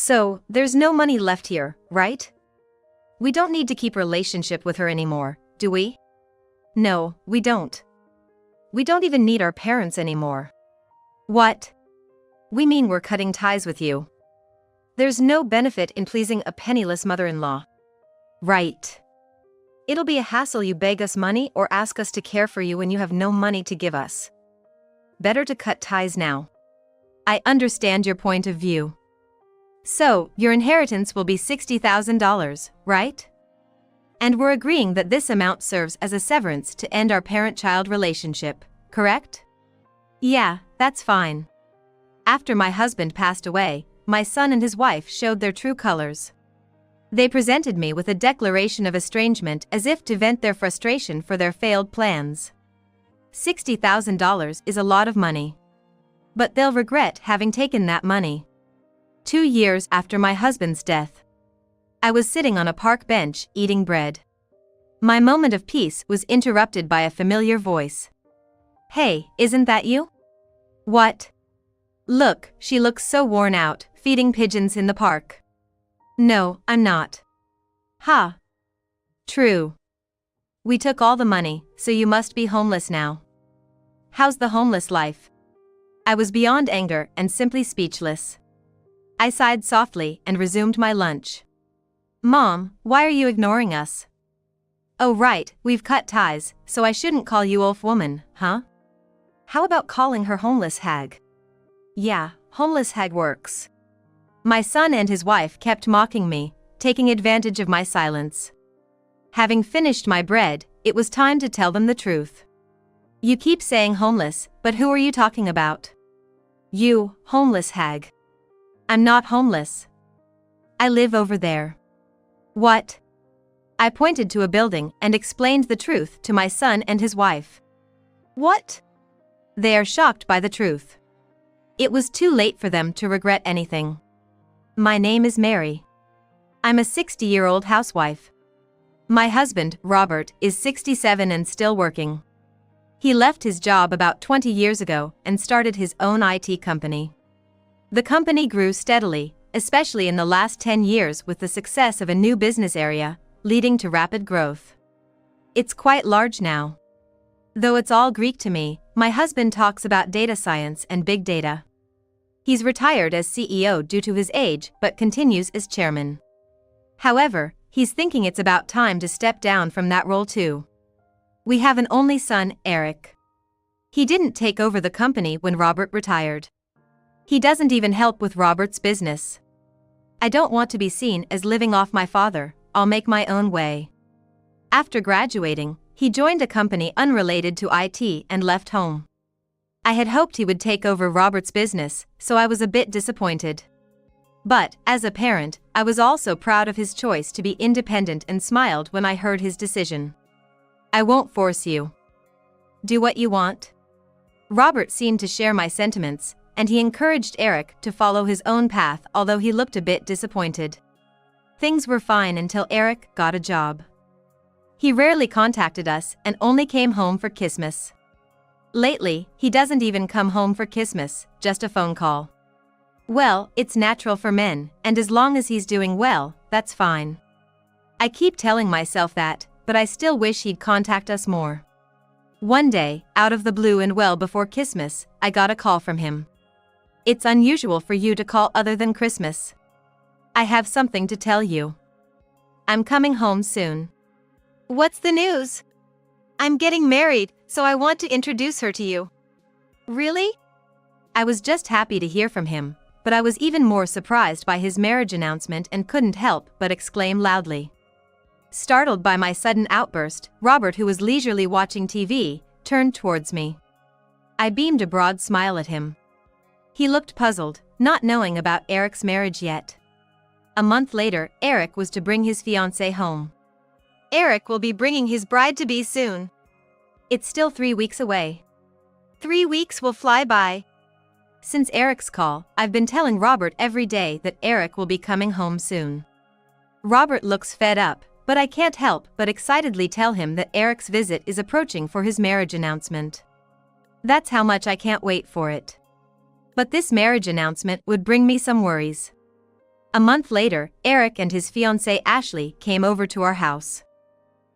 So, there's no money left here, right? We don't need to keep relationship with her anymore, do we? No, we don't. We don't even need our parents anymore. What? We mean we're cutting ties with you. There's no benefit in pleasing a penniless mother-in-law. Right. It'll be a hassle you beg us money or ask us to care for you when you have no money to give us. Better to cut ties now. I understand your point of view. So, your inheritance will be $60,000, right? And we're agreeing that this amount serves as a severance to end our parent-child relationship, correct? Yeah, that's fine. After my husband passed away, my son and his wife showed their true colors. They presented me with a declaration of estrangement as if to vent their frustration for their failed plans. $60,000 is a lot of money. But they'll regret having taken that money. 2 years after my husband's death, I was sitting on a park bench eating bread. My moment of peace was interrupted by a familiar voice. Hey, isn't that you? What? Look, she looks so worn out, feeding pigeons in the park. No, I'm not. Ha. True. We took all the money, so you must be homeless now. How's the homeless life? I was beyond anger and simply speechless. I sighed softly and resumed my lunch. Mom, why are you ignoring us? Oh right, we've cut ties, so I shouldn't call you oaf woman, huh? How about calling her homeless hag? Yeah, homeless hag works. My son and his wife kept mocking me, taking advantage of my silence. Having finished my bread, it was time to tell them the truth. You keep saying homeless, but who are you talking about? You, homeless hag. I'm not homeless. I live over there. What? I pointed to a building and explained the truth to my son and his wife. What? They are shocked by the truth. It was too late for them to regret anything. My name is Mary. I'm a 60-year-old housewife. My husband, Robert, is 67 and still working. He left his job about 20 years ago and started his own IT company. The company grew steadily, especially in the last 10 years with the success of a new business area, leading to rapid growth. It's quite large now. Though it's all Greek to me, my husband talks about data science and big data. He's retired as CEO due to his age but continues as chairman. However, he's thinking it's about time to step down from that role too. We have an only son, Eric. He didn't take over the company when Robert retired. He doesn't even help with Robert's business. I don't want to be seen as living off my father, I'll make my own way. After graduating, he joined a company unrelated to IT and left home. I had hoped he would take over Robert's business, so I was a bit disappointed. But, as a parent, I was also proud of his choice to be independent and smiled when I heard his decision. I won't force you. Do what you want. Robert seemed to share my sentiments, and he encouraged Eric to follow his own path, although he looked a bit disappointed. Things were fine until Eric got a job. He rarely contacted us and only came home for Christmas. Lately, he doesn't even come home for Christmas, just a phone call. Well, it's natural for men, and as long as he's doing well, that's fine. I keep telling myself that, but I still wish he'd contact us more. One day, out of the blue and well before Christmas, I got a call from him. It's unusual for you to call other than Christmas. I have something to tell you. I'm coming home soon. What's the news? I'm getting married, so I want to introduce her to you. Really? I was just happy to hear from him, but I was even more surprised by his marriage announcement and couldn't help but exclaim loudly. Startled by my sudden outburst, Robert, who was leisurely watching TV, turned towards me. I beamed a broad smile at him. He looked puzzled, not knowing about Eric's marriage yet. A month later, Eric was to bring his fiancée home. Eric will be bringing his bride-to-be soon. It's still 3 weeks away. 3 weeks will fly by. Since Eric's call, I've been telling Robert every day that Eric will be coming home soon. Robert looks fed up, but I can't help but excitedly tell him that Eric's visit is approaching for his marriage announcement. That's how much I can't wait for it. But this marriage announcement would bring me some worries. A month later, Eric and his fiancée Ashley came over to our house.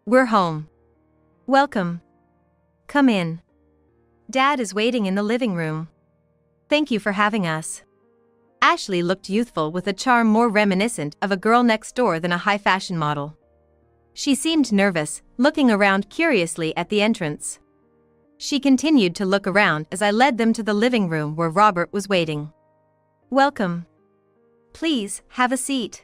"We're home. Welcome. Come in. Dad is waiting in the living room. Thank you for having us." Ashley looked youthful with a charm more reminiscent of a girl next door than a high-fashion model. She seemed nervous, looking around curiously at the entrance. She continued to look around as I led them to the living room where Robert was waiting. "Welcome. Please, have a seat."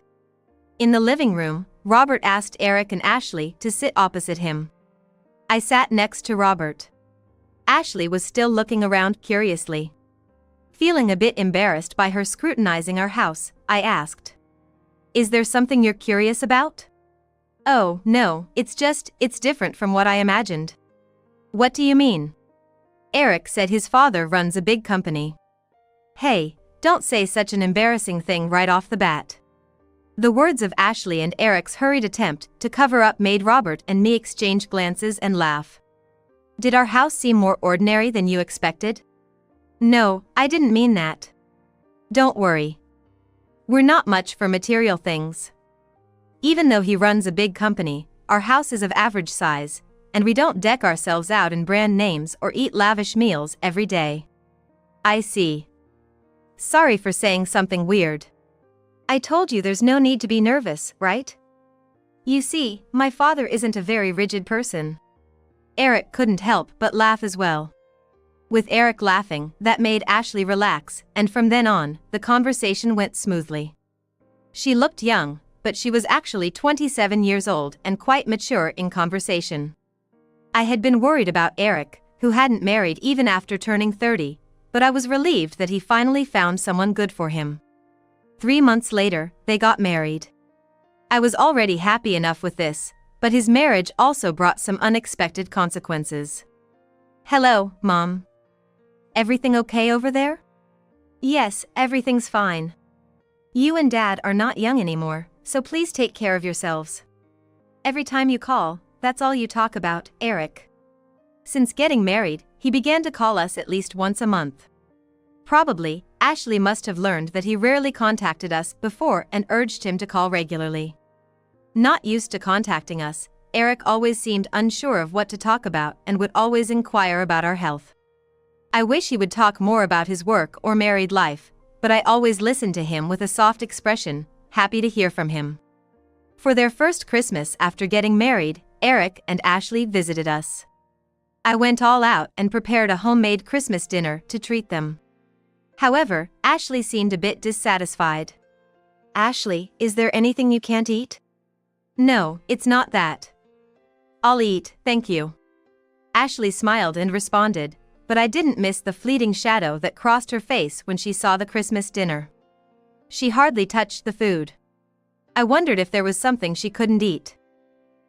In the living room, Robert asked Eric and Ashley to sit opposite him. I sat next to Robert. Ashley was still looking around curiously. Feeling a bit embarrassed by her scrutinizing our house, I asked, "Is there something you're curious about?" "Oh, no, it's different from what I imagined." "What do you mean?" Eric said his father runs a big company. "Hey, don't say such an embarrassing thing right off the bat." The words of Ashley and Eric's hurried attempt to cover up made Robert and me exchange glances and laugh. "Did our house seem more ordinary than you expected?" "No, I didn't mean that. Don't worry. We're not much for material things. Even though he runs a big company, our house is of average size, and we don't deck ourselves out in brand names or eat lavish meals every day." "I see. Sorry for saying something weird. I told you there's no need to be nervous, right? You see, my father isn't a very rigid person." Eric couldn't help but laugh as well. With Eric laughing, that made Ashley relax, and from then on, the conversation went smoothly. She looked young, but she was actually 27 years old and quite mature in conversation. I had been worried about Eric, who hadn't married even after turning 30, but I was relieved that he finally found someone good for him. 3 months later, they got married. I was already happy enough with this, but his marriage also brought some unexpected consequences. "Hello, Mom. Everything okay over there?" "Yes, everything's fine. You and Dad are not young anymore, so please take care of yourselves. Every time you call, that's all you talk about, Eric." Since getting married, he began to call us at least once a month. Probably, Ashley must have learned that he rarely contacted us before and urged him to call regularly. Not used to contacting us, Eric always seemed unsure of what to talk about and would always inquire about our health. I wish he would talk more about his work or married life, but I always listened to him with a soft expression, happy to hear from him. For their first Christmas after getting married, Eric and Ashley visited us. I went all out and prepared a homemade Christmas dinner to treat them. However, Ashley seemed a bit dissatisfied. "Ashley, is there anything you can't eat?" "No, it's not that. I'll eat, thank you." Ashley smiled and responded, but I didn't miss the fleeting shadow that crossed her face when she saw the Christmas dinner. She hardly touched the food. I wondered if there was something she couldn't eat.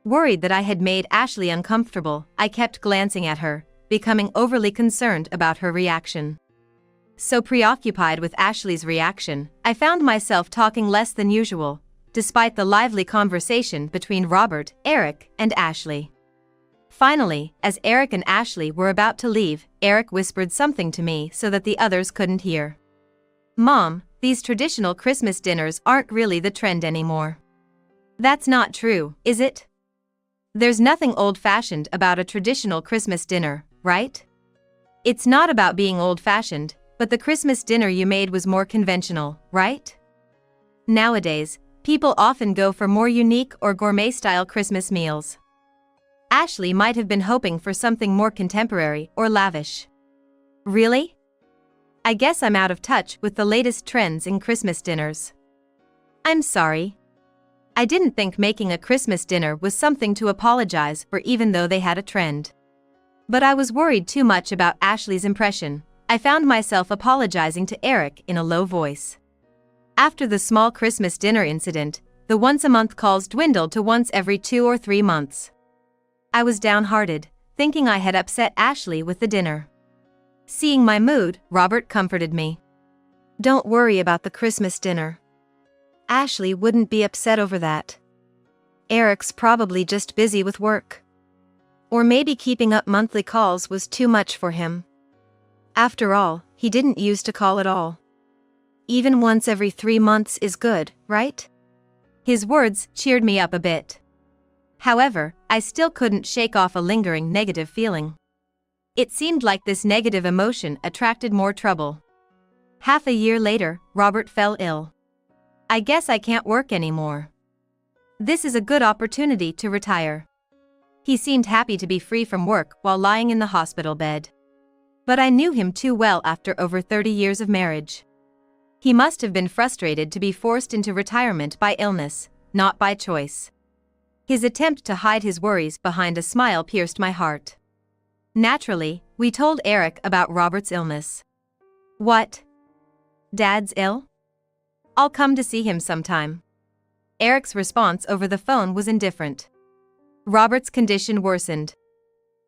Worried that I had made Ashley uncomfortable, I kept glancing at her, becoming overly concerned about her reaction. So preoccupied with Ashley's reaction, I found myself talking less than usual, despite the lively conversation between Robert, Eric, and Ashley. Finally, as Eric and Ashley were about to leave, Eric whispered something to me so that the others couldn't hear. "Mom, these traditional Christmas dinners aren't really the trend anymore." "That's not true, is it? There's nothing old-fashioned about a traditional Christmas dinner, right?" "It's not about being old-fashioned, but the Christmas dinner you made was more conventional, right? Nowadays, people often go for more unique or gourmet-style Christmas meals." Ashley might have been hoping for something more contemporary or lavish. "Really? I guess I'm out of touch with the latest trends in Christmas dinners. I'm sorry. I didn't think making a Christmas dinner was something to apologize for even though they had a trend. But I was worried too much about Ashley's impression. I found myself apologizing to Eric in a low voice. After the small Christmas dinner incident, the once-a-month calls dwindled to once every 2 or 3 months. I was downhearted, thinking I had upset Ashley with the dinner. Seeing my mood, Robert comforted me. "Don't worry about the Christmas dinner. Ashley wouldn't be upset over that. Eric's probably just busy with work. Or maybe keeping up monthly calls was too much for him. After all, he didn't used to call at all." Even once every 3 months is good, right? His words cheered me up a bit. However, I still couldn't shake off a lingering negative feeling. It seemed like this negative emotion attracted more trouble. Half a year later, Robert fell ill. I guess I can't work anymore. This is a good opportunity to retire. He seemed happy to be free from work while lying in the hospital bed. But I knew him too well after over 30 years of marriage. He must have been frustrated to be forced into retirement by illness, not by choice. His attempt to hide his worries behind a smile pierced my heart. Naturally, we told Eric about Robert's illness. What? Dad's ill? I'll come to see him sometime. Eric's response over the phone was indifferent. Robert's condition worsened.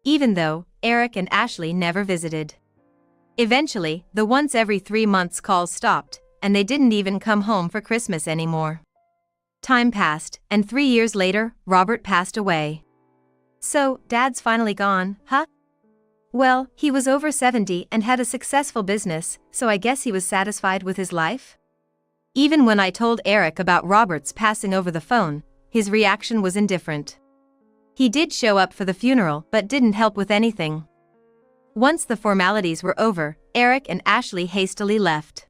Even though Eric and Ashley never visited. Eventually, the once every 3 months calls stopped, and they didn't even come home for Christmas anymore. Time passed, and 3 years later, Robert passed away. So, Dad's finally gone, huh? Well, he was over 70 and had a successful business, so I guess he was satisfied with his life? Even when I told Eric about Robert's passing over the phone, his reaction was indifferent. He did show up for the funeral but didn't help with anything. Once the formalities were over, Eric and Ashley hastily left.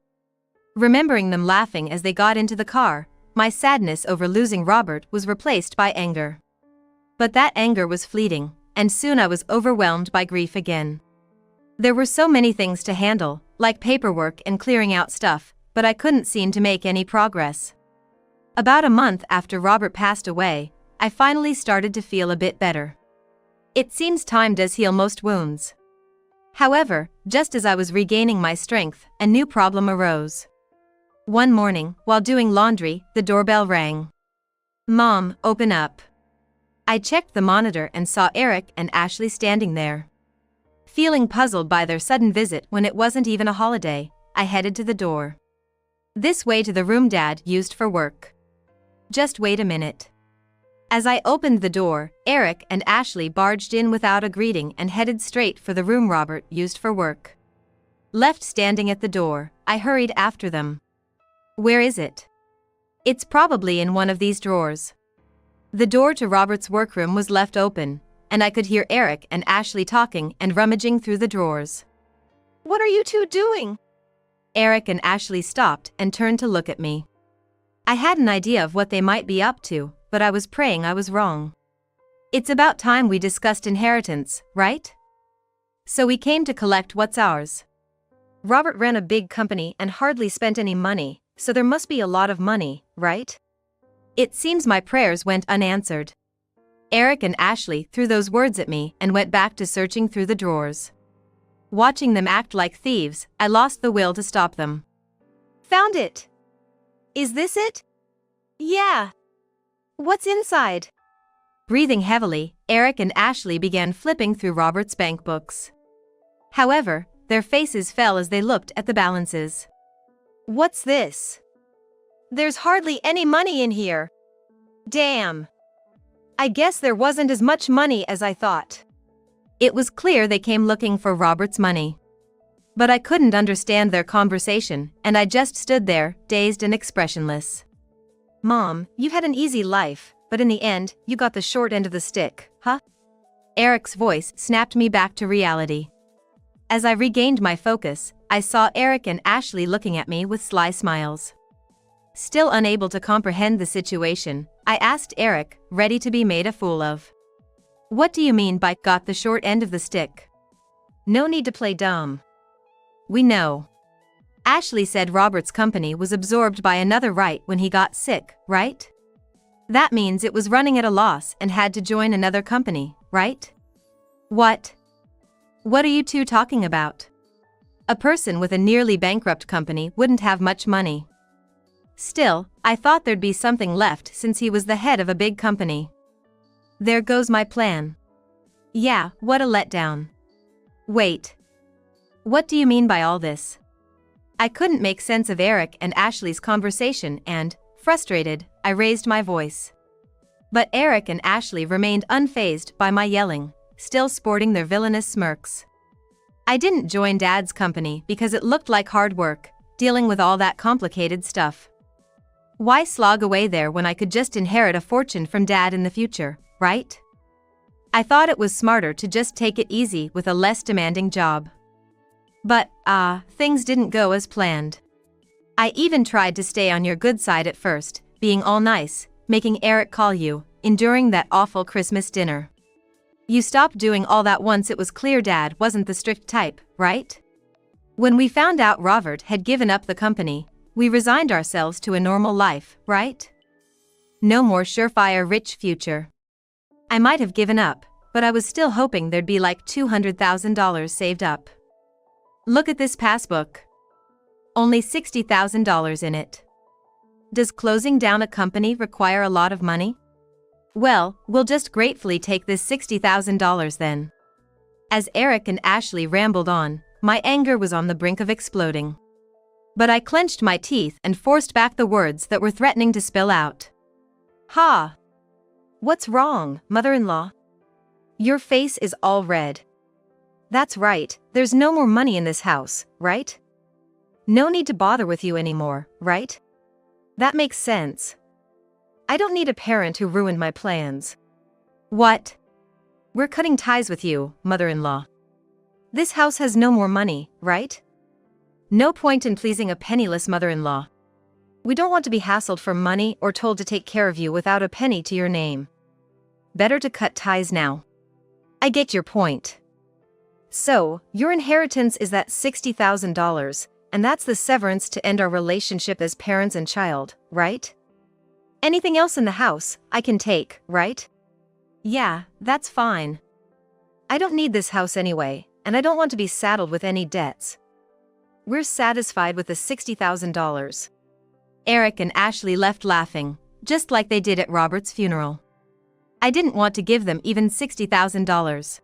Remembering them laughing as they got into the car, my sadness over losing Robert was replaced by anger. But that anger was fleeting, and soon I was overwhelmed by grief again. There were so many things to handle, like paperwork and clearing out stuff, but I couldn't seem to make any progress. About a month after Robert passed away, I finally started to feel a bit better. It seems time does heal most wounds. However, just as I was regaining my strength, a new problem arose. One morning, while doing laundry, the doorbell rang. Mom, open up. I checked the monitor and saw Eric and Ashley standing there. Feeling puzzled by their sudden visit when it wasn't even a holiday, I headed to the door. This way to the room Dad used for work. Just wait a minute. As I opened the door, Eric and Ashley barged in without a greeting and headed straight for the room Robert used for work. Left standing at the door, I hurried after them. Where is it? It's probably in one of these drawers. The door to Robert's workroom was left open, and I could hear Eric and Ashley talking and rummaging through the drawers. What are you two doing? Eric and Ashley stopped and turned to look at me. I had an idea of what they might be up to, but I was praying I was wrong. It's about time we discussed inheritance, right? So we came to collect what's ours. Robert ran a big company and hardly spent any money, so there must be a lot of money, right? It seems my prayers went unanswered. Eric and Ashley threw those words at me and went back to searching through the drawers. Watching them act like thieves, I lost the will to stop them. Found it! Is this it? Yeah. What's inside? Breathing heavily, Eric and Ashley began flipping through Robert's bank books. However, their faces fell as they looked at the balances. What's this? There's hardly any money in here. Damn. I guess there wasn't as much money as I thought. It was clear they came looking for Robert's money. But I couldn't understand their conversation, and I just stood there, dazed and expressionless. Mom, you had an easy life, but in the end, you got the short end of the stick, huh? Eric's voice snapped me back to reality. As I regained my focus, I saw Eric and Ashley looking at me with sly smiles. Still unable to comprehend the situation, I asked Eric, ready to be made a fool of. What do you mean by got the short end of the stick? No need to play dumb. We know. Ashley said Robert's company was absorbed by another right when he got sick, right? That means it was running at a loss and had to join another company, right? What? What are you two talking about? A person with a nearly bankrupt company wouldn't have much money. Still, I thought there'd be something left since he was the head of a big company. There goes my plan. Yeah, what a letdown. Wait. What do you mean by all this? I couldn't make sense of Eric and Ashley's conversation and, frustrated, I raised my voice. But Eric and Ashley remained unfazed by my yelling, still sporting their villainous smirks. I didn't join Dad's company because it looked like hard work, dealing with all that complicated stuff. Why slog away there when I could just inherit a fortune from Dad in the future, right? I thought it was smarter to just take it easy with a less demanding job. But, things didn't go as planned. I even tried to stay on your good side at first, being all nice, making Eric call you, enduring that awful Christmas dinner. You stopped doing all that once it was clear Dad wasn't the strict type, right? When we found out Robert had given up the company, we resigned ourselves to a normal life, right? No more surefire rich future. I might have given up, but I was still hoping there'd be like $200,000 saved up. Look at this passbook. Only $60,000 in it. Does closing down a company require a lot of money? Well, we'll just gratefully take this $60,000 then. As Eric and Ashley rambled on, my anger was on the brink of exploding. But I clenched my teeth and forced back the words that were threatening to spill out. Ha! What's wrong, mother-in-law? Your face is all red. That's right, there's no more money in this house, right? No need to bother with you anymore, right? That makes sense. I don't need a parent who ruined my plans. What? We're cutting ties with you, mother-in-law. This house has no more money, right? No point in pleasing a penniless mother-in-law. We don't want to be hassled for money or told to take care of you without a penny to your name. Better to cut ties now. I get your point. So, your inheritance is that $60,000, and that's the severance to end our relationship as parents and child, right? Anything else in the house, I can take, right? Yeah, that's fine. I don't need this house anyway, and I don't want to be saddled with any debts. We're satisfied with the $60,000. Eric and Ashley left laughing, just like they did at Robert's funeral. I didn't want to give them even $60,000.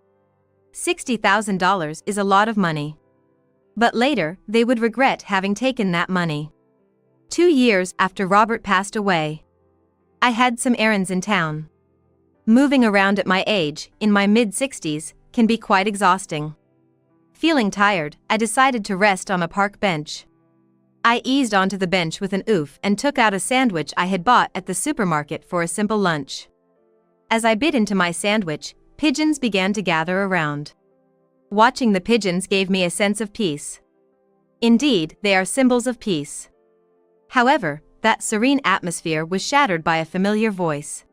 $60,000 is a lot of money. But later, they would regret having taken that money. 2 years after Robert passed away, I had some errands in town. Moving around at my age, in my mid-60s, can be quite exhausting. Feeling tired, I decided to rest on a park bench. I eased onto the bench with an oof and took out a sandwich I had bought at the supermarket for a simple lunch. As I bit into my sandwich, pigeons began to gather around. Watching the pigeons gave me a sense of peace. Indeed, they are symbols of peace. However, that serene atmosphere was shattered by a familiar voice.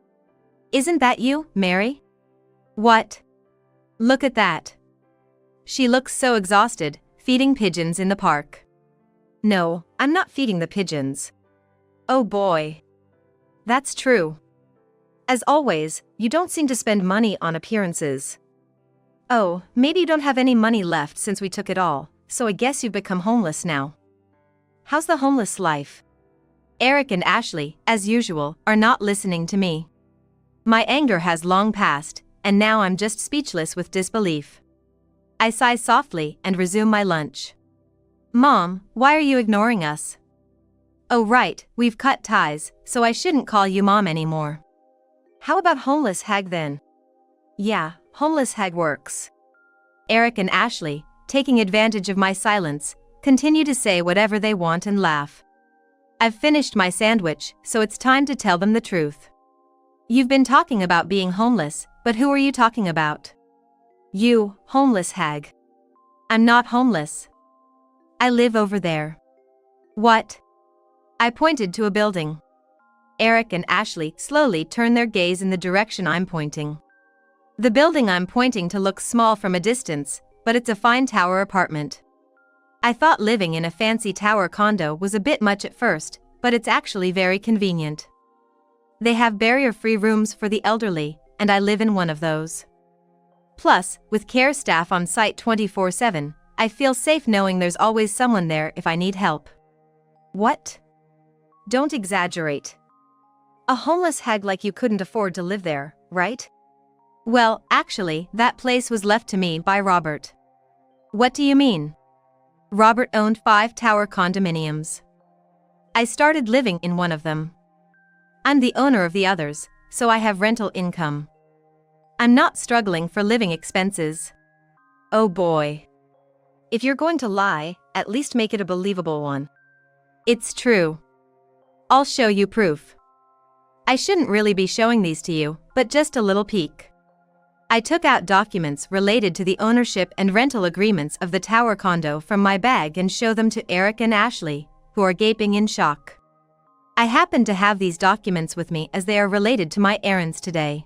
Isn't that you, Mary? What? Look at that. She looks so exhausted, feeding pigeons in the park. No, I'm not feeding the pigeons. Oh boy. That's true. As always, you don't seem to spend money on appearances. Oh, maybe you don't have any money left since we took it all, so I guess you've become homeless now. How's the homeless life? Eric and Ashley, as usual, are not listening to me. My anger has long passed, and now I'm just speechless with disbelief. I sigh softly and resume my lunch. Mom, why are you ignoring us? Oh right, we've cut ties, so I shouldn't call you Mom anymore. How about homeless hag then? Yeah, homeless hag works. Eric and Ashley, taking advantage of my silence, continue to say whatever they want and laugh. I've finished my sandwich, so it's time to tell them the truth. You've been talking about being homeless, but who are you talking about? You, homeless hag. I'm not homeless. I live over there. What? I pointed to a building. Eric and Ashley slowly turn their gaze in the direction I'm pointing. The building I'm pointing to looks small from a distance, but it's a fine tower apartment. I thought living in a fancy tower condo was a bit much at first, but it's actually very convenient. They have barrier-free rooms for the elderly, and I live in one of those. Plus, with care staff on site 24/7, I feel safe knowing there's always someone there if I need help. What? Don't exaggerate. A homeless hag like you couldn't afford to live there, right? Well, actually, that place was left to me by Robert. What do you mean? Robert owned 5 tower condominiums. I started living in one of them. I'm the owner of the others, so I have rental income. I'm not struggling for living expenses. Oh boy. If you're going to lie, at least make it a believable one. It's true. I'll show you proof. I shouldn't really be showing these to you, but just a little peek. I took out documents related to the ownership and rental agreements of the tower condo from my bag and show them to Eric and Ashley, who are gaping in shock. I happen to have these documents with me as they are related to my errands today.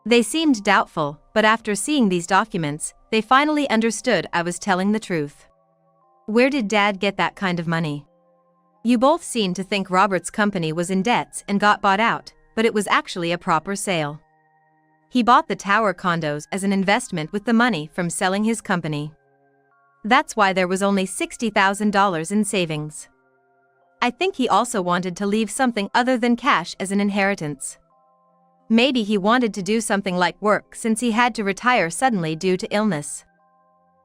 They seemed doubtful, but after seeing these documents, they finally understood I was telling the truth. Where did Dad get that kind of money? You both seem to think Robert's company was in debts and got bought out, but it was actually a proper sale. He bought the tower condos as an investment with the money from selling his company. That's why there was only $60,000 in savings. I think he also wanted to leave something other than cash as an inheritance. Maybe he wanted to do something like work since he had to retire suddenly due to illness.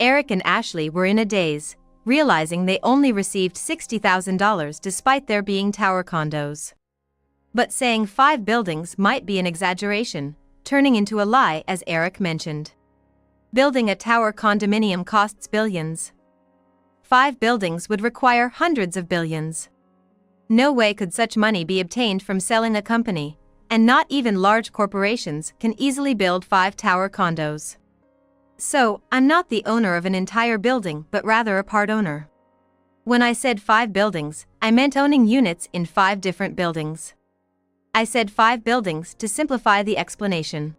Eric and Ashley were in a daze, realizing they only received $60,000 despite there being tower condos. But saying 5 buildings might be an exaggeration, turning into a lie as Eric mentioned. Building a tower condominium costs billions. 5 buildings would require hundreds of billions. No way could such money be obtained from selling a company, and not even large corporations can easily build 5 tower condos. So, I'm not the owner of an entire building but rather a part owner. When I said 5 buildings, I meant owning units in 5 different buildings. I said 5 buildings to simplify the explanation.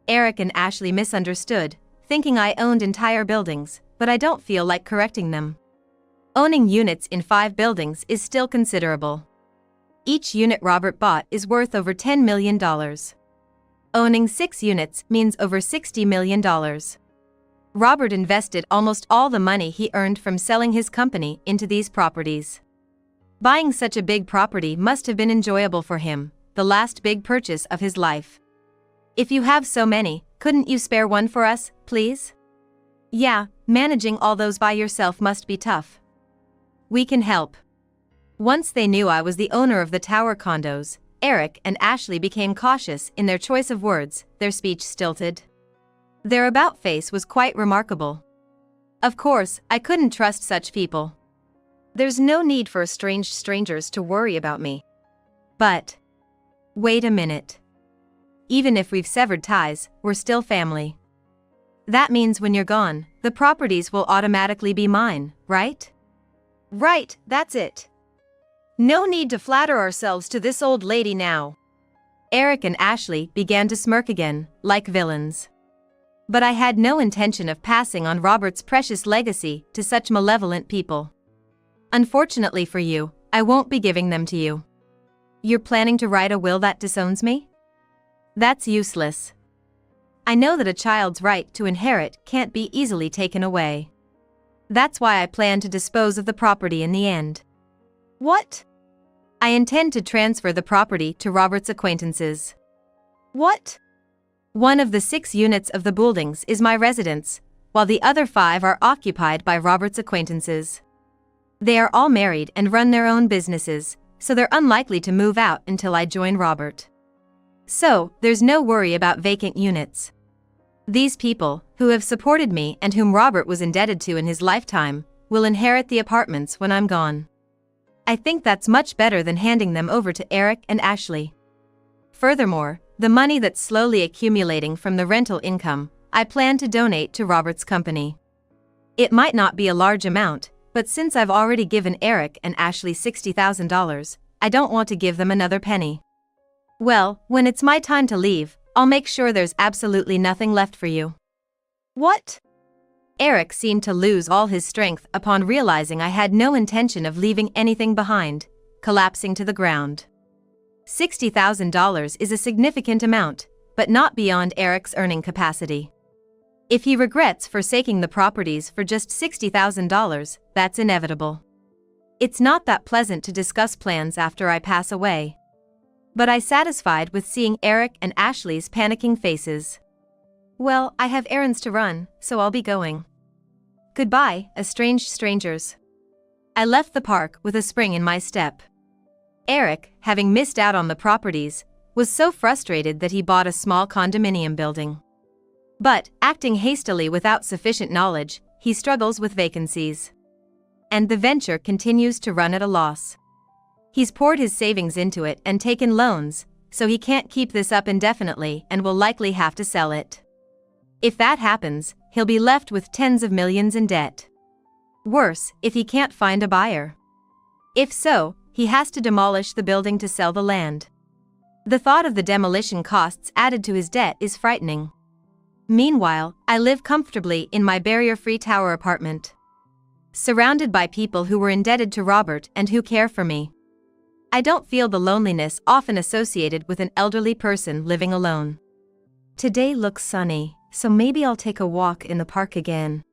Eric and Ashley misunderstood, thinking I owned entire buildings, but I don't feel like correcting them. Owning units in 5 buildings is still considerable. Each unit Robert bought is worth over $10 million. Owning 6 units means over $60 million. Robert invested almost all the money he earned from selling his company into these properties. Buying such a big property must have been enjoyable for him, the last big purchase of his life. If you have so many, couldn't you spare one for us, please? Yeah, managing all those by yourself must be tough. We can help. Once they knew I was the owner of the tower condos, Eric and Ashley became cautious in their choice of words, their speech stilted. Their about-face was quite remarkable. Of course, I couldn't trust such people. There's no need for estranged strangers to worry about me. But wait a minute. Even if we've severed ties, we're still family. That means when you're gone, the properties will automatically be mine, right? Right, that's it. No need to flatter ourselves to this old lady now. Eric and Ashley began to smirk again, like villains. But I had no intention of passing on Robert's precious legacy to such malevolent people. Unfortunately for you, I won't be giving them to you. You're planning to write a will that disowns me? That's useless. I know that a child's right to inherit can't be easily taken away. That's why I plan to dispose of the property in the end. What? I intend to transfer the property to Robert's acquaintances. What? One of the 6 units of the buildings is my residence, while the other 5 are occupied by Robert's acquaintances. They are all married and run their own businesses, so they're unlikely to move out until I join Robert. So, there's no worry about vacant units. These people, who have supported me and whom Robert was indebted to in his lifetime, will inherit the apartments when I'm gone. I think that's much better than handing them over to Eric and Ashley. Furthermore, the money that's slowly accumulating from the rental income, I plan to donate to Robert's company. It might not be a large amount, but since I've already given Eric and Ashley $60,000, I don't want to give them another penny. Well, when it's my time to leave, I'll make sure there's absolutely nothing left for you. What? Eric seemed to lose all his strength upon realizing I had no intention of leaving anything behind, collapsing to the ground. $60,000 is a significant amount, but not beyond Eric's earning capacity. If he regrets forsaking the properties for just $60,000, that's inevitable. It's not that pleasant to discuss plans after I pass away. But I'm satisfied with seeing Eric and Ashley's panicking faces. Well, I have errands to run, so I'll be going. Goodbye, estranged strangers. I left the park with a spring in my step. Eric, having missed out on the properties, was so frustrated that he bought a small condominium building. But, acting hastily without sufficient knowledge, he struggles with vacancies. and the venture continues to run at a loss. He's poured his savings into it and taken loans, so he can't keep this up indefinitely and will likely have to sell it. If that happens, he'll be left with tens of millions in debt. Worse, if he can't find a buyer. If so, he has to demolish the building to sell the land. The thought of the demolition costs added to his debt is frightening. Meanwhile, I live comfortably in my barrier-free tower apartment, surrounded by people who were indebted to Robert and who care for me. I don't feel the loneliness often associated with an elderly person living alone. Today looks sunny, so maybe I'll take a walk in the park again.